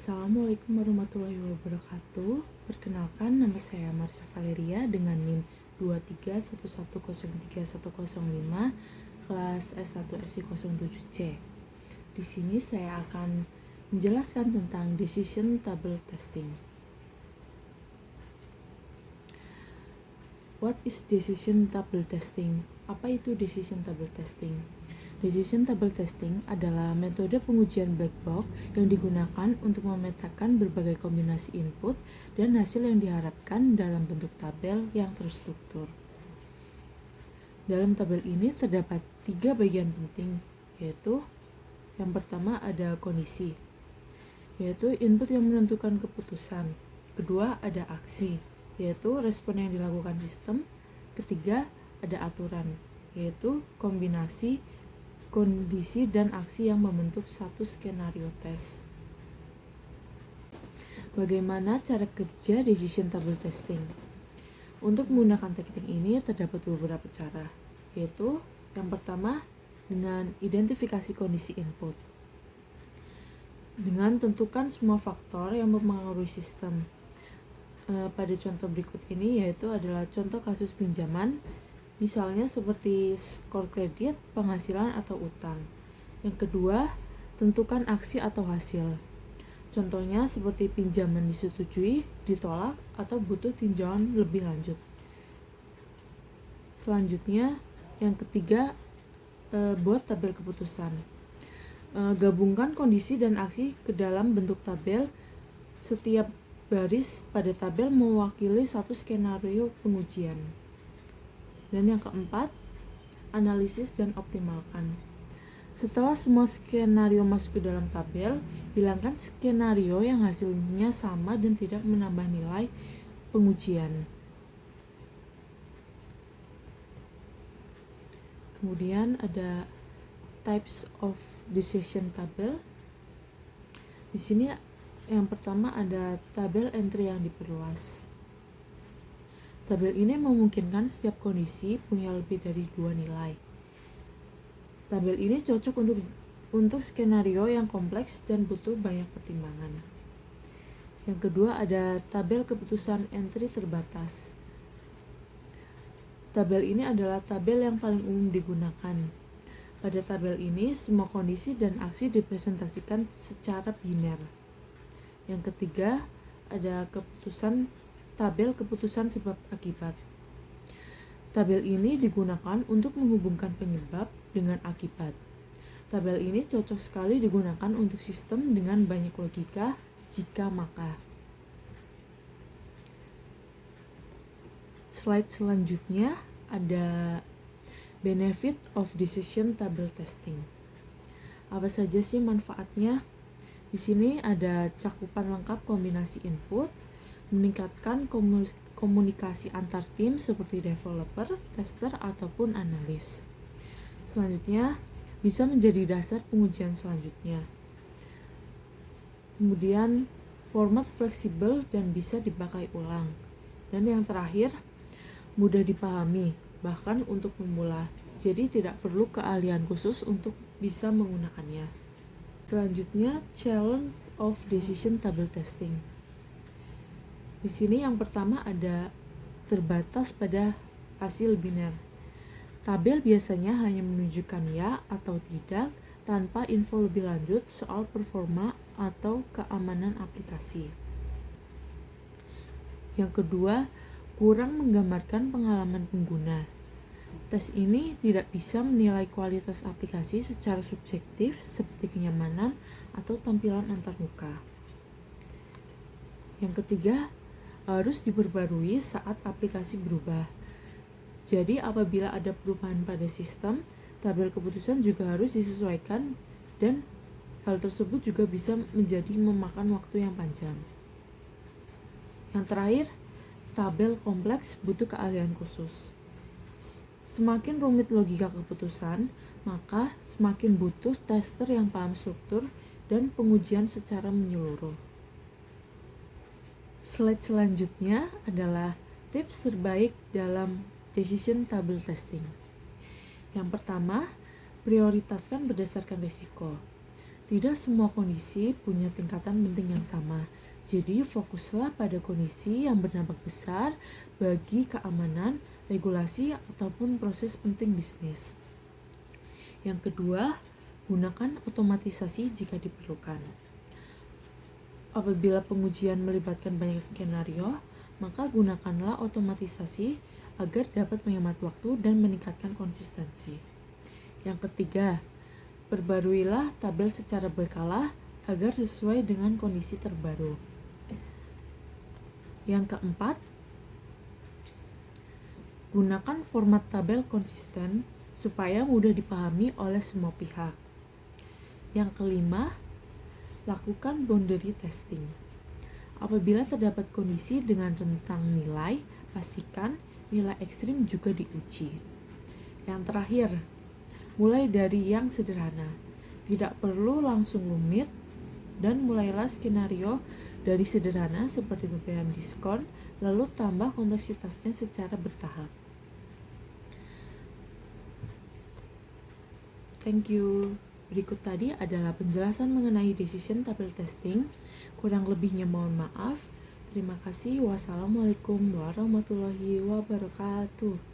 Assalamualaikum warahmatullahi wabarakatuh. Perkenalkan, nama saya Marsha Valeria dengan NIM 231103105 kelas S1 SI07C. Di sini saya akan menjelaskan tentang decision table testing. What is decision table testing? Apa itu decision table testing? Decision table testing adalah metode pengujian black box yang digunakan untuk memetakan berbagai kombinasi input dan hasil yang diharapkan dalam bentuk tabel yang terstruktur. Dalam tabel ini terdapat 3 bagian penting, yaitu yang pertama ada kondisi, yaitu input yang menentukan keputusan. Kedua ada aksi, yaitu respon yang dilakukan sistem. Ketiga ada aturan, yaitu kombinasi kondisi dan aksi yang membentuk satu skenario tes. Bagaimana cara kerja decision table testing? Untuk menggunakan teknik ini terdapat beberapa cara, yaitu yang pertama dengan identifikasi kondisi input. Dengan tentukan semua faktor yang mempengaruhi sistem. Pada contoh berikut ini yaitu adalah contoh kasus pinjaman, misalnya seperti skor kredit, penghasilan, atau utang. Yang kedua, tentukan aksi atau hasil. Contohnya seperti pinjaman disetujui, ditolak, atau butuh tinjauan lebih lanjut. Selanjutnya, yang ketiga, buat tabel keputusan. Gabungkan kondisi dan aksi ke dalam bentuk tabel. Setiap baris pada tabel mewakili satu skenario pengujian. Dan yang keempat, analisis dan optimalkan. Setelah semua skenario masuk ke dalam tabel, hilangkan skenario yang hasilnya sama dan tidak menambah nilai pengujian. Kemudian ada types of decision table. Di sini yang pertama ada tabel entry yang diperluas. Tabel ini memungkinkan setiap kondisi punya lebih dari 2 nilai. Tabel ini cocok untuk skenario yang kompleks dan butuh banyak pertimbangan. Yang kedua ada tabel keputusan entry terbatas. Tabel ini adalah tabel yang paling umum digunakan. Pada tabel ini semua kondisi dan aksi dipresentasikan secara biner. Yang ketiga ada tabel keputusan sebab akibat. Tabel ini digunakan untuk menghubungkan penyebab dengan akibat. Tabel ini cocok sekali digunakan untuk sistem dengan banyak logika jika maka. Slide selanjutnya ada benefit of decision table testing. Apa saja sih manfaatnya? Di sini ada cakupan lengkap kombinasi input, meningkatkan komunikasi antar tim seperti developer, tester, ataupun analis. Selanjutnya, bisa menjadi dasar pengujian selanjutnya. Kemudian, format fleksibel dan bisa dipakai ulang. Dan yang terakhir, mudah dipahami, bahkan untuk pemula. Jadi tidak perlu keahlian khusus untuk bisa menggunakannya. Selanjutnya, challenge of decision table testing. Di sini yang pertama ada terbatas pada hasil biner. Tabel biasanya hanya menunjukkan ya atau tidak tanpa info lebih lanjut soal performa atau keamanan aplikasi. Yang kedua, kurang menggambarkan pengalaman pengguna. Tes ini tidak bisa menilai kualitas aplikasi secara subjektif seperti kenyamanan atau tampilan antarmuka. Yang ketiga, harus diperbarui saat aplikasi berubah. Jadi apabila ada perubahan pada sistem, tabel keputusan juga harus disesuaikan dan hal tersebut juga bisa menjadi memakan waktu yang panjang. Yang terakhir, tabel kompleks butuh keahlian khusus. Semakin rumit logika keputusan, maka semakin butuh tester yang paham struktur dan pengujian secara menyeluruh. Slide selanjutnya adalah tips terbaik dalam decision table testing. Yang pertama, prioritaskan berdasarkan risiko. Tidak semua kondisi punya tingkatan penting yang sama. Jadi fokuslah pada kondisi yang berdampak besar bagi keamanan, regulasi, ataupun proses penting bisnis. Yang kedua, gunakan otomatisasi jika diperlukan. Apabila pengujian melibatkan banyak skenario, maka gunakanlah otomatisasi agar dapat menghemat waktu dan meningkatkan konsistensi. Yang ketiga, perbaruilah tabel secara berkala agar sesuai dengan kondisi terbaru. Yang keempat, gunakan format tabel konsisten supaya mudah dipahami oleh semua pihak. Yang kelima, lakukan boundary testing. Apabila terdapat kondisi dengan rentang nilai, pastikan nilai ekstrim juga diuji. Yang terakhir, mulai dari yang sederhana. Tidak perlu langsung rumit, dan mulailah skenario dari sederhana seperti BBM diskon, lalu tambah kompleksitasnya secara bertahap. Thank you. Berikut tadi adalah penjelasan mengenai decision table testing. Kurang lebihnya mohon maaf. Terima kasih. Wassalamualaikum warahmatullahi wabarakatuh.